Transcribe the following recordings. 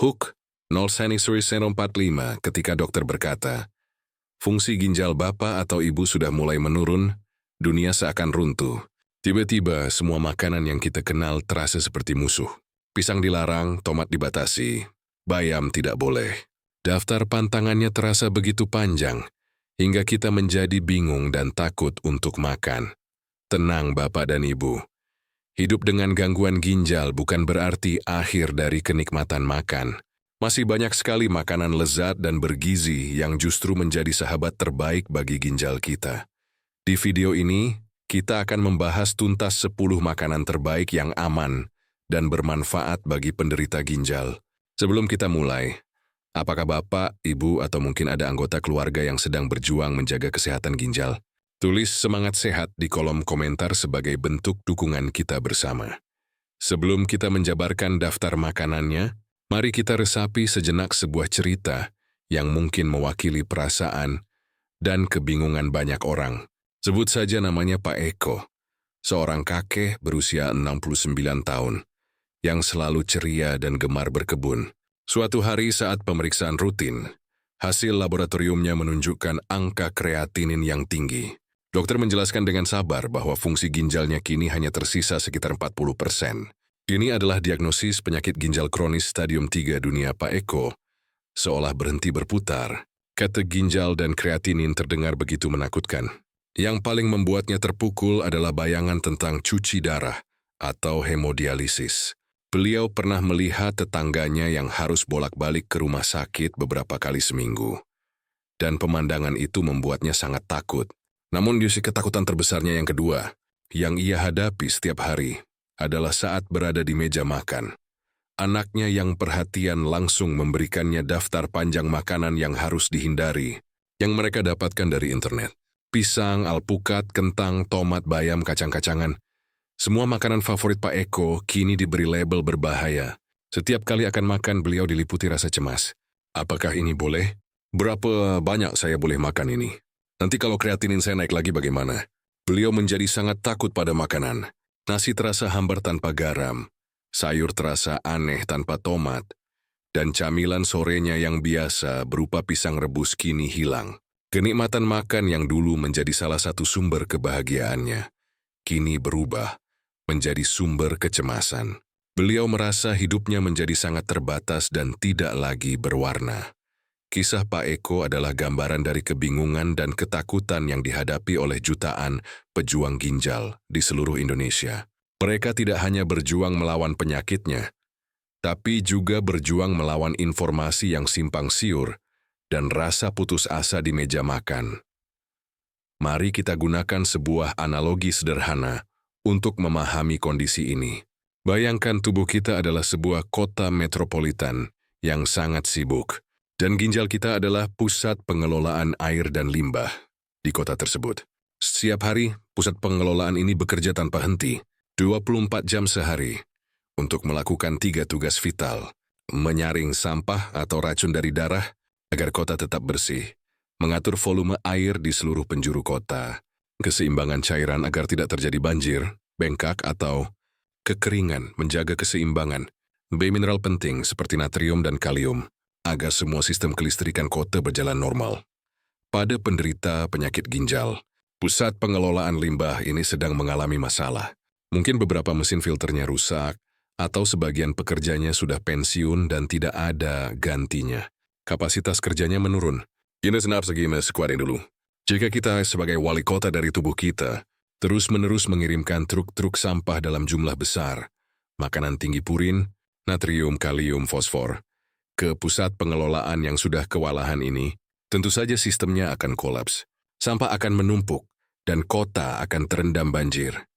Hook, Nolsanisory Syndrome 45 ketika dokter berkata, fungsi ginjal bapak atau ibu sudah mulai menurun, dunia seakan runtuh. Tiba-tiba semua makanan yang kita kenal terasa seperti musuh. Pisang dilarang, tomat dibatasi, bayam tidak boleh. Daftar pantangannya terasa begitu panjang, hingga kita menjadi bingung dan takut untuk makan. Tenang bapak dan ibu. Hidup dengan gangguan ginjal bukan berarti akhir dari kenikmatan makan. Masih banyak sekali makanan lezat dan bergizi yang justru menjadi sahabat terbaik bagi ginjal kita. Di video ini, kita akan membahas tuntas 10 makanan terbaik yang aman dan bermanfaat bagi penderita ginjal. Sebelum kita mulai, apakah bapak, ibu, atau mungkin ada anggota keluarga yang sedang berjuang menjaga kesehatan ginjal? Tulis semangat sehat di kolom komentar sebagai bentuk dukungan kita bersama. Sebelum kita menjabarkan daftar makanannya, mari kita resapi sejenak sebuah cerita yang mungkin mewakili perasaan dan kebingungan banyak orang. Sebut saja namanya Pak Eko, seorang kakek berusia 69 tahun, yang selalu ceria dan gemar berkebun. Suatu hari saat pemeriksaan rutin, hasil laboratoriumnya menunjukkan angka kreatinin yang tinggi. Dokter menjelaskan dengan sabar bahwa fungsi ginjalnya kini hanya tersisa sekitar 40%. Ini adalah diagnosis penyakit ginjal kronis stadium 3 dunia Pak Eko, seolah berhenti berputar. Kata ginjal dan kreatinin terdengar begitu menakutkan. Yang paling membuatnya terpukul adalah bayangan tentang cuci darah atau hemodialisis. Beliau pernah melihat tetangganya yang harus bolak-balik ke rumah sakit beberapa kali seminggu. Dan pemandangan itu membuatnya sangat takut. Namun justru ketakutan terbesarnya yang kedua, yang ia hadapi setiap hari, adalah saat berada di meja makan. Anaknya yang perhatian langsung memberikannya daftar panjang makanan yang harus dihindari, yang mereka dapatkan dari internet. Pisang, alpukat, kentang, tomat, bayam, kacang-kacangan. Semua makanan favorit Pak Eko kini diberi label berbahaya. Setiap kali akan makan, beliau diliputi rasa cemas. Apakah ini boleh? Berapa banyak saya boleh makan ini? Nanti kalau kreatinin saya naik lagi bagaimana? Beliau menjadi sangat takut pada makanan. Nasi terasa hambar tanpa garam, sayur terasa aneh tanpa tomat, dan camilan sorenya yang biasa berupa pisang rebus kini hilang. Kenikmatan makan yang dulu menjadi salah satu sumber kebahagiaannya, kini berubah menjadi sumber kecemasan. Beliau merasa hidupnya menjadi sangat terbatas dan tidak lagi berwarna. Kisah Pak Eko adalah gambaran dari kebingungan dan ketakutan yang dihadapi oleh jutaan pejuang ginjal di seluruh Indonesia. Mereka tidak hanya berjuang melawan penyakitnya, tapi juga berjuang melawan informasi yang simpang siur dan rasa putus asa di meja makan. Mari kita gunakan sebuah analogi sederhana untuk memahami kondisi ini. Bayangkan tubuh kita adalah sebuah kota metropolitan yang sangat sibuk. Dan ginjal kita adalah pusat pengelolaan air dan limbah di kota tersebut. Setiap hari, pusat pengelolaan ini bekerja tanpa henti, 24 jam sehari, untuk melakukan 3 tugas vital. Menyaring sampah atau racun dari darah agar kota tetap bersih, mengatur volume air di seluruh penjuru kota, keseimbangan cairan agar tidak terjadi banjir, bengkak atau kekeringan, menjaga keseimbangan, mineral penting seperti natrium dan kalium, agar semua sistem kelistrikan kota berjalan normal. Pada penderita penyakit ginjal, pusat pengelolaan limbah ini sedang mengalami masalah. Mungkin beberapa mesin filternya rusak, atau sebagian pekerjanya sudah pensiun dan tidak ada gantinya. Kapasitas kerjanya menurun. Ini senap segini sekuarin dulu. Jika kita sebagai wali kota dari tubuh kita, terus-menerus mengirimkan truk-truk sampah dalam jumlah besar, makanan tinggi purin, natrium, kalium, fosfor, ke pusat pengelolaan yang sudah kewalahan ini, tentu saja sistemnya akan kolaps. Sampah akan menumpuk, dan kota akan terendam banjir.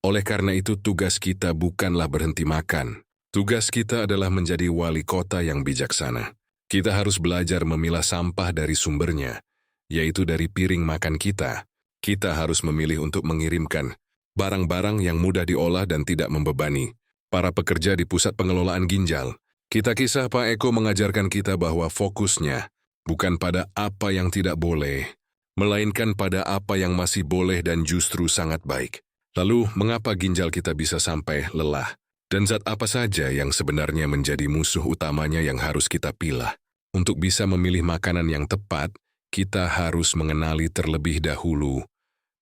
Oleh karena itu, tugas kita bukanlah berhenti makan. Tugas kita adalah menjadi wali kota yang bijaksana. Kita harus belajar memilah sampah dari sumbernya, yaitu dari piring makan kita. Kita harus memilih untuk mengirimkan barang-barang yang mudah diolah dan tidak membebani para pekerja di pusat pengelolaan ginjal. Kisah Pak Eko mengajarkan kita bahwa fokusnya bukan pada apa yang tidak boleh, melainkan pada apa yang masih boleh dan justru sangat baik. Lalu, mengapa ginjal kita bisa sampai lelah? Dan zat apa saja yang sebenarnya menjadi musuh utamanya yang harus kita pilah? Untuk bisa memilih makanan yang tepat, kita harus mengenali terlebih dahulu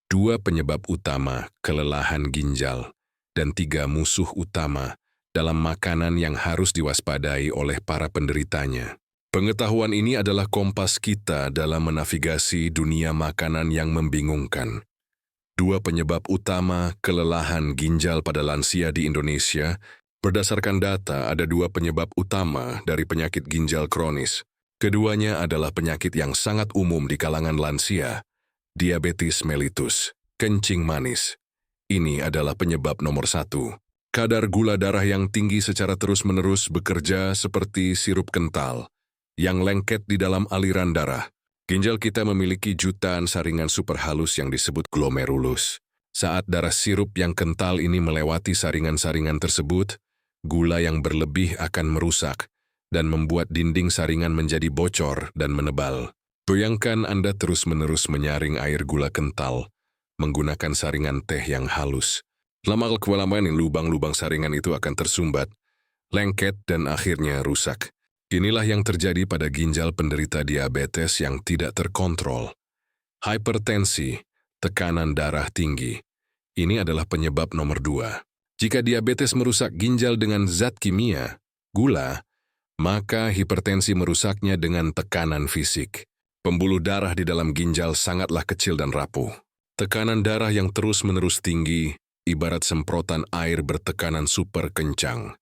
2 penyebab utama kelelahan ginjal dan 3 musuh utama dalam makanan yang harus diwaspadai oleh para penderitanya. Pengetahuan ini adalah kompas kita dalam menavigasi dunia makanan yang membingungkan. 2 penyebab utama kelelahan ginjal pada lansia di Indonesia. Berdasarkan data, ada 2 penyebab utama dari penyakit ginjal kronis. Keduanya adalah penyakit yang sangat umum di kalangan lansia, diabetes mellitus, kencing manis. Ini adalah penyebab nomor 1. Kadar gula darah yang tinggi secara terus-menerus bekerja seperti sirup kental yang lengket di dalam aliran darah. Ginjal kita memiliki jutaan saringan superhalus yang disebut glomerulus. Saat darah sirup yang kental ini melewati saringan-saringan tersebut, gula yang berlebih akan merusak dan membuat dinding saringan menjadi bocor dan menebal. Bayangkan Anda terus-menerus menyaring air gula kental menggunakan saringan teh yang halus. Lama-kelamaan lubang-lubang saringan itu akan tersumbat, lengket, dan akhirnya rusak. Inilah yang terjadi pada ginjal penderita diabetes yang tidak terkontrol. Hipertensi, tekanan darah tinggi. Ini adalah penyebab nomor 2. Jika diabetes merusak ginjal dengan zat kimia, gula, maka hipertensi merusaknya dengan tekanan fisik. Pembuluh darah di dalam ginjal sangatlah kecil dan rapuh. Tekanan darah yang terus-menerus tinggi, ibarat semprotan air bertekanan super kencang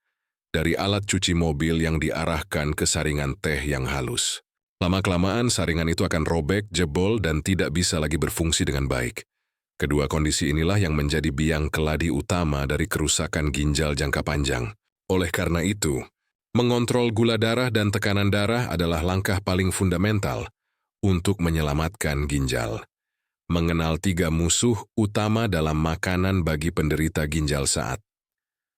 dari alat cuci mobil yang diarahkan ke saringan teh yang halus. Lama-kelamaan saringan itu akan robek, jebol, dan tidak bisa lagi berfungsi dengan baik. Kedua kondisi inilah yang menjadi biang keladi utama dari kerusakan ginjal jangka panjang. Oleh karena itu, mengontrol gula darah dan tekanan darah adalah langkah paling fundamental untuk menyelamatkan ginjal. Mengenal 3 musuh utama dalam makanan bagi penderita ginjal saat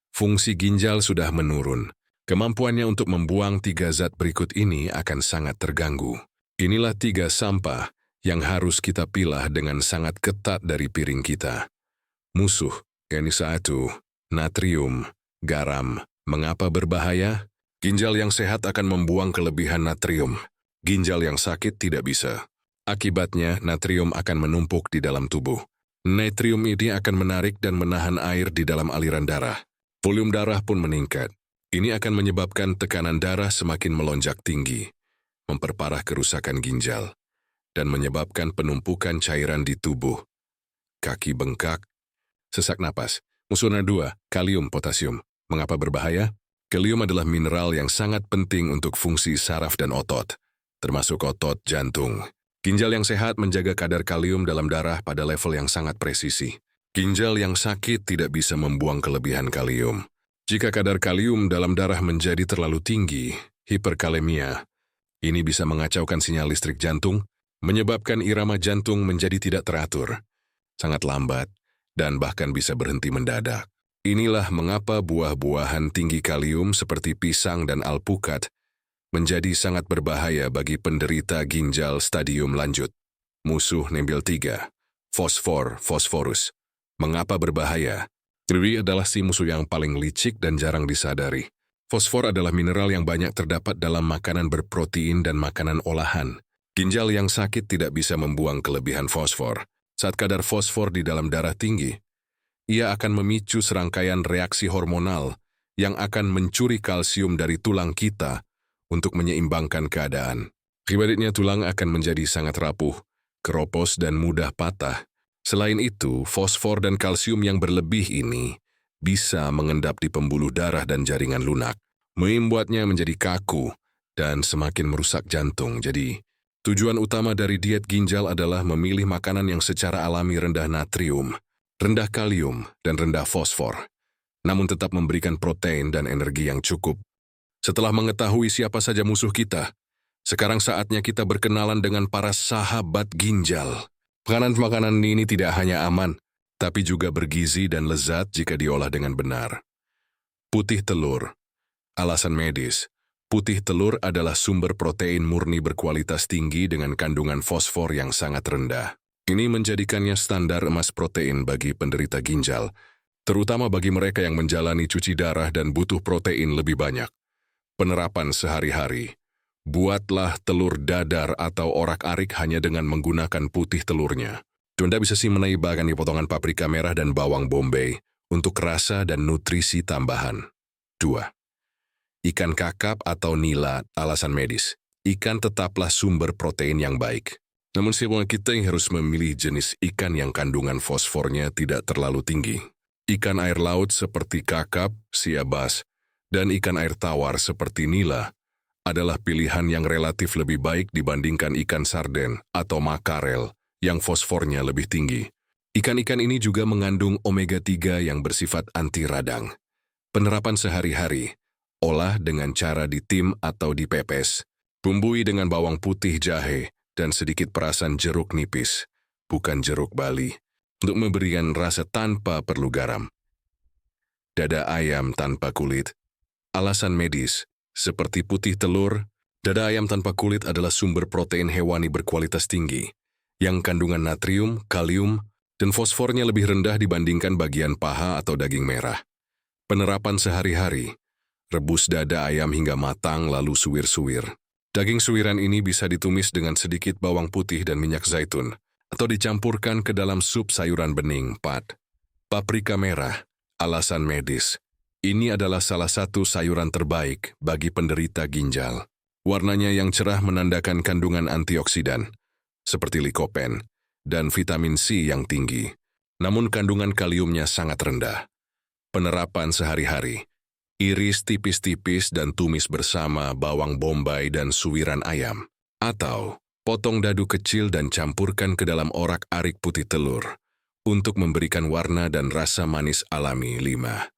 fungsi ginjal sudah menurun. Kemampuannya untuk membuang 3 zat berikut ini akan sangat terganggu. Inilah 3 sampah yang harus kita pilah dengan sangat ketat dari piring kita. Musuh, yakni 1, natrium, garam. Mengapa berbahaya? Ginjal yang sehat akan membuang kelebihan natrium. Ginjal yang sakit tidak bisa. Akibatnya, natrium akan menumpuk di dalam tubuh. Natrium ini akan menarik dan menahan air di dalam aliran darah. Volume darah pun meningkat. Ini akan menyebabkan tekanan darah semakin melonjak tinggi, memperparah kerusakan ginjal, dan menyebabkan penumpukan cairan di tubuh. Kaki bengkak, sesak napas. Musuhnya 2, kalium, potasium. Mengapa berbahaya? Kalium adalah mineral yang sangat penting untuk fungsi saraf dan otot, termasuk otot jantung. Ginjal yang sehat menjaga kadar kalium dalam darah pada level yang sangat presisi. Ginjal yang sakit tidak bisa membuang kelebihan kalium. Jika kadar kalium dalam darah menjadi terlalu tinggi, hiperkalemia, ini bisa mengacaukan sinyal listrik jantung, menyebabkan irama jantung menjadi tidak teratur, sangat lambat, dan bahkan bisa berhenti mendadak. Inilah mengapa buah-buahan tinggi kalium seperti pisang dan alpukat menjadi sangat berbahaya bagi penderita ginjal stadium lanjut. Musuh nomor 3, fosforus. Mengapa berbahaya? Ini adalah si musuh yang paling licik dan jarang disadari. Fosfor adalah mineral yang banyak terdapat dalam makanan berprotein dan makanan olahan. Ginjal yang sakit tidak bisa membuang kelebihan fosfor. Saat kadar fosfor di dalam darah tinggi, ia akan memicu serangkaian reaksi hormonal yang akan mencuri kalsium dari tulang kita untuk menyeimbangkan keadaan. Akibatnya tulang akan menjadi sangat rapuh, keropos, dan mudah patah. Selain itu, fosfor dan kalsium yang berlebih ini bisa mengendap di pembuluh darah dan jaringan lunak, membuatnya menjadi kaku dan semakin merusak jantung. Jadi, tujuan utama dari diet ginjal adalah memilih makanan yang secara alami rendah natrium, rendah kalium, dan rendah fosfor, namun tetap memberikan protein dan energi yang cukup. Setelah mengetahui siapa saja musuh kita, sekarang saatnya kita berkenalan dengan para sahabat ginjal. Makanan ini tidak hanya aman, tapi juga bergizi dan lezat jika diolah dengan benar. Putih telur. Alasan medis. Putih telur adalah sumber protein murni berkualitas tinggi dengan kandungan fosfor yang sangat rendah. Ini menjadikannya standar emas protein bagi penderita ginjal, terutama bagi mereka yang menjalani cuci darah dan butuh protein lebih banyak. Penerapan sehari-hari. Buatlah telur dadar atau orak-arik hanya dengan menggunakan putih telurnya. Anda bisa menambahkan potongan paprika merah dan bawang bombay untuk rasa dan nutrisi tambahan. 2. Ikan kakap atau nila, alasan medis. Ikan tetaplah sumber protein yang baik. Namun semua kita yang harus memilih jenis ikan yang kandungan fosfornya tidak terlalu tinggi. Ikan air laut seperti kakap, siabas, dan ikan air tawar seperti nila adalah pilihan yang relatif lebih baik dibandingkan ikan sarden atau makarel yang fosfornya lebih tinggi. Ikan-ikan ini juga mengandung omega-3 yang bersifat anti radang. Penerapan sehari-hari, olah dengan cara ditim atau dipepes. Bumbui dengan bawang putih jahe dan sedikit perasan jeruk nipis, bukan jeruk Bali, untuk memberikan rasa tanpa perlu garam. Dada ayam tanpa kulit, alasan medis, seperti putih telur, dada ayam tanpa kulit adalah sumber protein hewani berkualitas tinggi, yang kandungan natrium, kalium, dan fosfornya lebih rendah dibandingkan bagian paha atau daging merah. Penerapan sehari-hari, rebus dada ayam hingga matang lalu suwir-suwir. Daging suwiran ini bisa ditumis dengan sedikit bawang putih dan minyak zaitun, atau dicampurkan ke dalam sup sayuran bening, pad. Paprika merah, alasan medis. Ini adalah salah satu sayuran terbaik bagi penderita ginjal. Warnanya yang cerah menandakan kandungan antioksidan, seperti likopen, dan vitamin C yang tinggi. Namun kandungan kaliumnya sangat rendah. Penerapan sehari-hari. Iris tipis-tipis dan tumis bersama bawang bombay dan suwiran ayam. Atau, potong dadu kecil dan campurkan ke dalam orak-arik putih telur, untuk memberikan warna dan rasa manis alami. 5.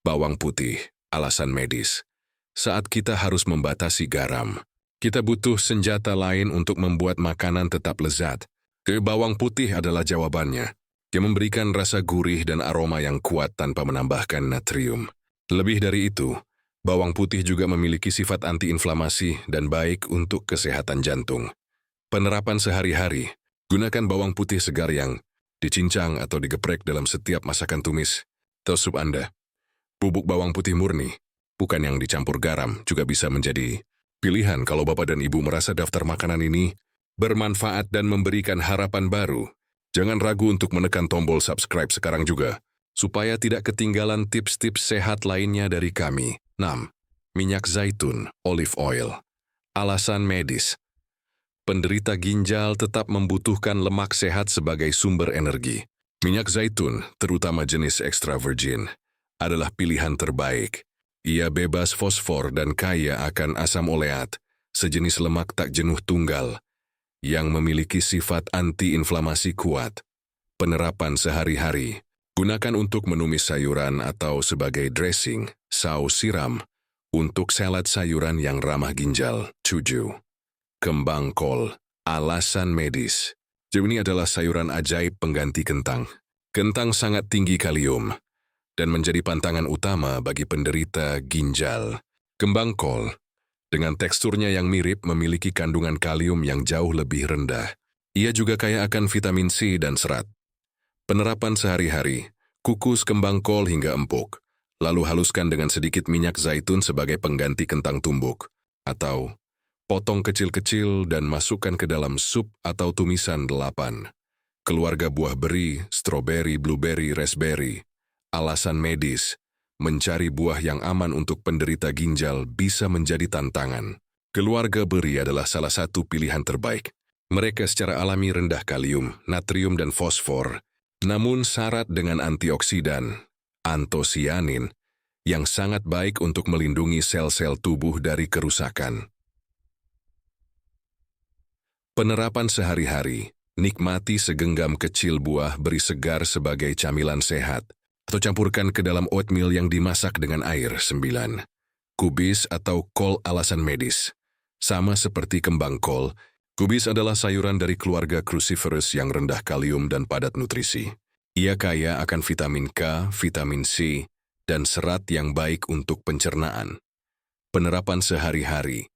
Bawang putih, alasan medis. Saat kita harus membatasi garam, kita butuh senjata lain untuk membuat makanan tetap lezat. Bawang putih adalah jawabannya, yang memberikan rasa gurih dan aroma yang kuat tanpa menambahkan natrium. Lebih dari itu, bawang putih juga memiliki sifat antiinflamasi dan baik untuk kesehatan jantung. Penerapan sehari-hari, gunakan bawang putih segar yang dicincang atau digeprek dalam setiap masakan tumis atau sup Anda. Bubuk bawang putih murni, bukan yang dicampur garam, juga bisa menjadi pilihan kalau Bapak dan Ibu merasa daftar makanan ini bermanfaat dan memberikan harapan baru. Jangan ragu untuk menekan tombol subscribe sekarang juga, supaya tidak ketinggalan tips-tips sehat lainnya dari kami. 6. Minyak zaitun, olive oil. Alasan medis. Penderita ginjal tetap membutuhkan lemak sehat sebagai sumber energi. Minyak zaitun, terutama jenis extra virgin, adalah pilihan terbaik. Ia bebas fosfor dan kaya akan asam oleat, sejenis lemak tak jenuh tunggal, yang memiliki sifat anti-inflamasi kuat. Penerapan sehari-hari, gunakan untuk menumis sayuran atau sebagai dressing, saus siram, untuk salad sayuran yang ramah ginjal. 7. Kembang kol, alasan medis. Ini adalah sayuran ajaib pengganti kentang. Kentang sangat tinggi kalium, dan menjadi pantangan utama bagi penderita ginjal. Kembang kol, dengan teksturnya yang mirip, memiliki kandungan kalium yang jauh lebih rendah. Ia juga kaya akan vitamin C dan serat. Penerapan sehari-hari, kukus kembang kol hingga empuk, lalu haluskan dengan sedikit minyak zaitun sebagai pengganti kentang tumbuk, atau potong kecil-kecil dan masukkan ke dalam sup atau tumisan 8. Keluarga buah beri, stroberi, blueberry, raspberry. Alasan medis, mencari buah yang aman untuk penderita ginjal bisa menjadi tantangan. Keluarga beri adalah salah satu pilihan terbaik. Mereka secara alami rendah kalium, natrium, dan fosfor, namun syarat dengan antioksidan, antosianin, yang sangat baik untuk melindungi sel-sel tubuh dari kerusakan. Penerapan sehari-hari, nikmati segenggam kecil buah beri segar sebagai camilan sehat, atau campurkan ke dalam oatmeal yang dimasak dengan air. 9. Kubis atau kol, alasan medis. Sama seperti kembang kol, kubis adalah sayuran dari keluarga cruciferous yang rendah kalium dan padat nutrisi. Ia kaya akan vitamin K, vitamin C, dan serat yang baik untuk pencernaan. Penerapan sehari-hari,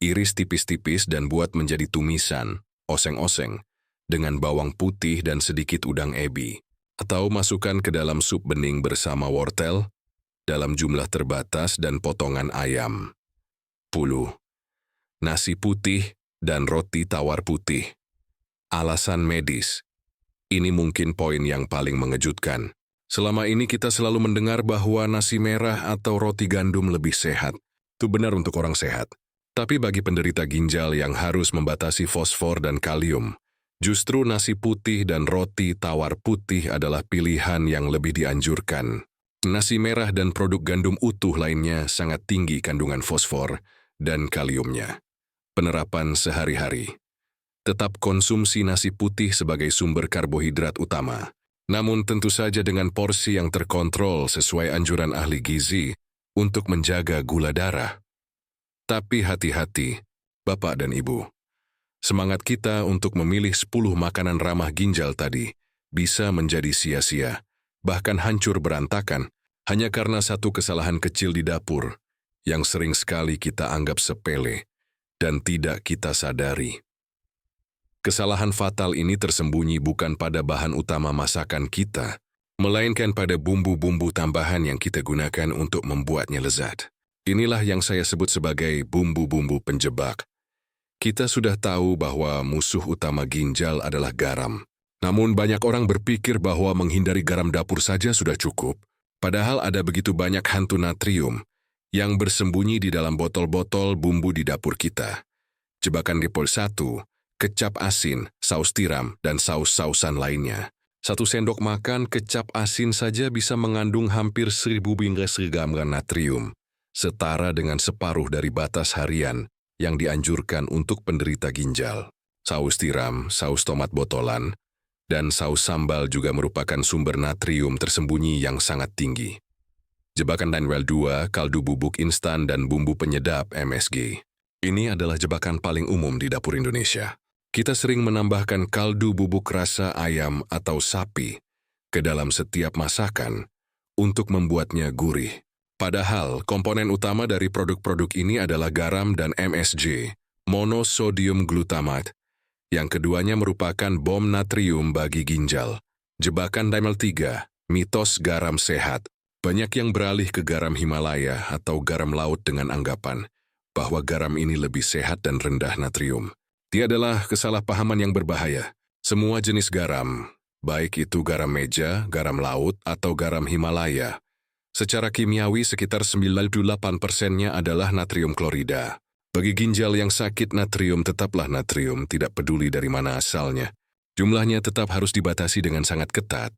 iris tipis-tipis dan buat menjadi tumisan, oseng-oseng, dengan bawang putih dan sedikit udang ebi. Atau masukkan ke dalam sup bening bersama wortel, dalam jumlah terbatas dan potongan ayam. 10. Nasi putih dan roti tawar putih. Alasan medis. Ini mungkin poin yang paling mengejutkan. Selama ini kita selalu mendengar bahwa nasi merah atau roti gandum lebih sehat. Itu benar untuk orang sehat. Tapi bagi penderita ginjal yang harus membatasi fosfor dan kalium, justru nasi putih dan roti tawar putih adalah pilihan yang lebih dianjurkan. Nasi merah dan produk gandum utuh lainnya sangat tinggi kandungan fosfor dan kaliumnya. Penerapan sehari-hari. Tetap konsumsi nasi putih sebagai sumber karbohidrat utama. Namun tentu saja dengan porsi yang terkontrol sesuai anjuran ahli gizi untuk menjaga gula darah. Tapi hati-hati, Bapak dan Ibu. Semangat kita untuk memilih 10 makanan ramah ginjal tadi bisa menjadi sia-sia, bahkan hancur berantakan, hanya karena satu kesalahan kecil di dapur yang sering sekali kita anggap sepele dan tidak kita sadari. Kesalahan fatal ini tersembunyi bukan pada bahan utama masakan kita, melainkan pada bumbu-bumbu tambahan yang kita gunakan untuk membuatnya lezat. Inilah yang saya sebut sebagai bumbu-bumbu penjebak. Kita sudah tahu bahwa musuh utama ginjal adalah garam. Namun banyak orang berpikir bahwa menghindari garam dapur saja sudah cukup, padahal ada begitu banyak hantu natrium yang bersembunyi di dalam botol-botol bumbu di dapur kita. Jebakan Depol 1, kecap asin, saus tiram, dan saus-sausan lainnya. 1 sendok makan kecap asin saja bisa mengandung hampir 1000 mg natrium, setara dengan separuh dari batas harian yang dianjurkan untuk penderita ginjal. Saus tiram, saus tomat botolan, dan saus sambal juga merupakan sumber natrium tersembunyi yang sangat tinggi. Jebakan Danwell 2, kaldu bubuk instan dan bumbu penyedap MSG. Ini adalah jebakan paling umum di dapur Indonesia. Kita sering menambahkan kaldu bubuk rasa ayam atau sapi ke dalam setiap masakan untuk membuatnya gurih. Padahal komponen utama dari produk-produk ini adalah garam dan MSG, monosodium glutamat, yang keduanya merupakan bom natrium bagi ginjal. Jebakan Danwell 3, mitos garam sehat. Banyak yang beralih ke garam Himalaya atau garam laut dengan anggapan bahwa garam ini lebih sehat dan rendah natrium. Dia adalah kesalahpahaman yang berbahaya. Semua jenis garam, baik itu garam meja, garam laut, atau garam Himalaya, secara kimiawi sekitar 98%-nya adalah natrium klorida. Bagi ginjal yang sakit, natrium tetaplah natrium, tidak peduli dari mana asalnya. Jumlahnya tetap harus dibatasi dengan sangat ketat.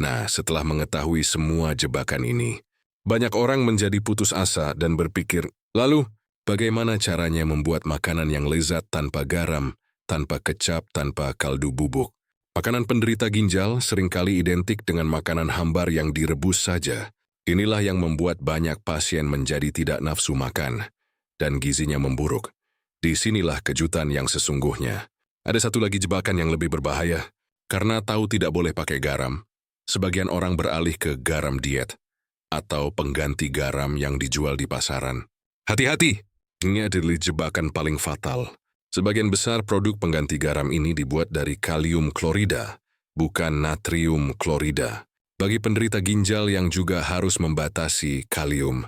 Nah, setelah mengetahui semua jebakan ini, banyak orang menjadi putus asa dan berpikir, lalu, bagaimana caranya membuat makanan yang lezat tanpa garam, tanpa kecap, tanpa kaldu bubuk? Makanan penderita ginjal seringkali identik dengan makanan hambar yang direbus saja. Inilah yang membuat banyak pasien menjadi tidak nafsu makan dan gizinya memburuk. Disinilah kejutan yang sesungguhnya. Ada satu lagi jebakan yang lebih berbahaya. Karena tahu tidak boleh pakai garam, sebagian orang beralih ke garam diet atau pengganti garam yang dijual di pasaran. Hati-hati! Ini adalah jebakan paling fatal. Sebagian besar produk pengganti garam ini dibuat dari kalium klorida, bukan natrium klorida. Bagi penderita ginjal yang juga harus membatasi kalium,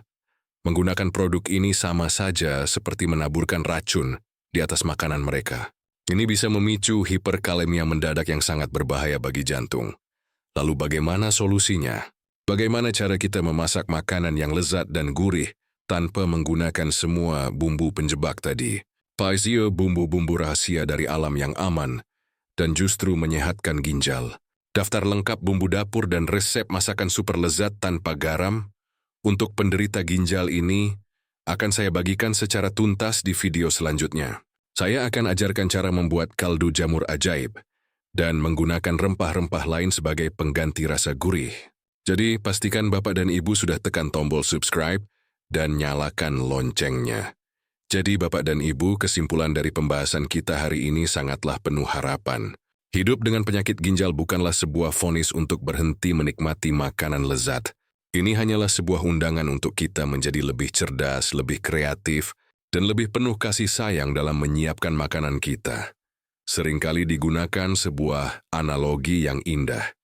menggunakan produk ini sama saja seperti menaburkan racun di atas makanan mereka. Ini bisa memicu hiperkalemia mendadak yang sangat berbahaya bagi jantung. Lalu bagaimana solusinya? Bagaimana cara kita memasak makanan yang lezat dan gurih tanpa menggunakan semua bumbu penjebak tadi? Paizio bumbu-bumbu rahasia dari alam yang aman dan justru menyehatkan ginjal. Daftar lengkap bumbu dapur dan resep masakan super lezat tanpa garam untuk penderita ginjal ini akan saya bagikan secara tuntas di video selanjutnya. Saya akan ajarkan cara membuat kaldu jamur ajaib dan menggunakan rempah-rempah lain sebagai pengganti rasa gurih. Jadi, pastikan Bapak dan Ibu sudah tekan tombol subscribe dan nyalakan loncengnya. Jadi, Bapak dan Ibu, kesimpulan dari pembahasan kita hari ini sangatlah penuh harapan. Hidup dengan penyakit ginjal bukanlah sebuah vonis untuk berhenti menikmati makanan lezat. Ini hanyalah sebuah undangan untuk kita menjadi lebih cerdas, lebih kreatif, dan lebih penuh kasih sayang dalam menyiapkan makanan kita. Seringkali digunakan sebuah analogi yang indah.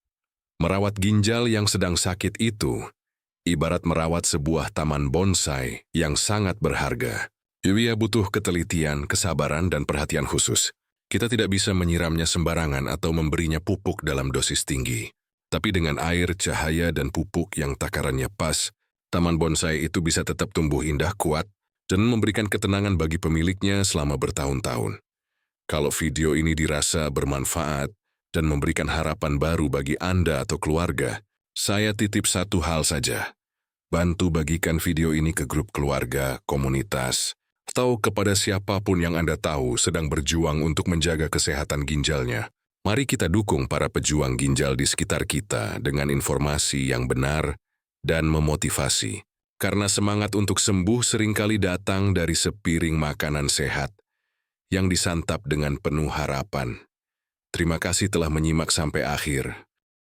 Merawat ginjal yang sedang sakit itu ibarat merawat sebuah taman bonsai yang sangat berharga. Ia butuh ketelitian, kesabaran, dan perhatian khusus. Kita tidak bisa menyiramnya sembarangan atau memberinya pupuk dalam dosis tinggi. Tapi dengan air, cahaya, dan pupuk yang takarannya pas, taman bonsai itu bisa tetap tumbuh indah, kuat, dan memberikan ketenangan bagi pemiliknya selama bertahun-tahun. Kalau video ini dirasa bermanfaat dan memberikan harapan baru bagi Anda atau keluarga, saya titip satu hal saja. Bantu bagikan video ini ke grup keluarga, komunitas, atau kepada siapapun yang Anda tahu sedang berjuang untuk menjaga kesehatan ginjalnya. Mari kita dukung para pejuang ginjal di sekitar kita dengan informasi yang benar dan memotivasi. Karena semangat untuk sembuh seringkali datang dari sepiring makanan sehat yang disantap dengan penuh harapan. Terima kasih telah menyimak sampai akhir.